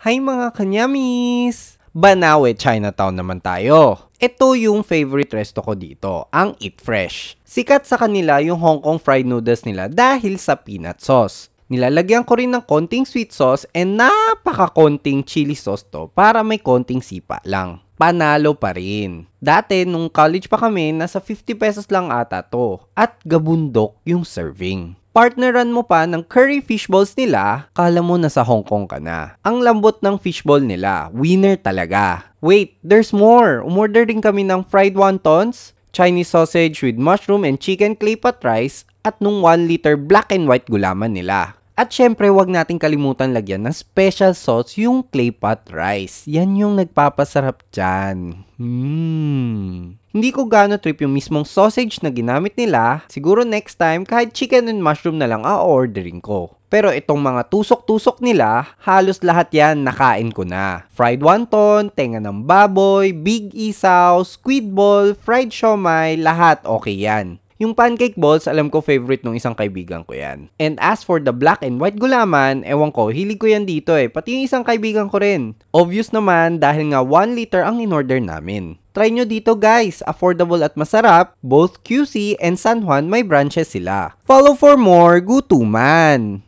Hi mga kanyamis! Banawe, Chinatown naman tayo. Ito yung favorite resto ko dito, ang Eat Fresh. Sikat sa kanila yung Hong Kong fried noodles nila dahil sa peanut sauce. Nilalagyan ko rin ng konting sweet sauce and napaka-konting chili sauce to para may konting sipa lang. Panalo pa rin. Dati, nung college pa kami, nasa 50 pesos lang ata to. At gabundok yung serving. Partneran mo pa ng curry fishballs nila, kala mo nasa Hong Kong ka na. Ang lambot ng fishball nila, winner talaga. Wait, there's more. Umorder din kami ng fried wontons, Chinese sausage with mushroom and chicken clay pot rice, at nung 1 liter black and white gulaman nila. At syempre, wag nating kalimutan lagyan ng special sauce yung clay pot rice. Yan yung nagpapasarap dyan. Hindi ko gaano trip yung mismong sausage na ginamit nila. Siguro next time, kahit chicken and mushroom na lang a-ordering ko. Pero itong mga tusok-tusok nila, halos lahat yan nakain ko na. Fried wonton, tenga ng baboy, big isaw, squid ball, fried siomai, lahat okay yan. Yung pancake balls, alam ko favorite nung isang kaibigan ko yan. And as for the black and white gulaman, ewan ko, hilig ko yan dito eh. Pati yung isang kaibigan ko rin. Obvious naman dahil nga 1 liter ang in-order namin. Try nyo dito guys, affordable at masarap. Both QC and San Juan may branches sila. Follow for more gutuman!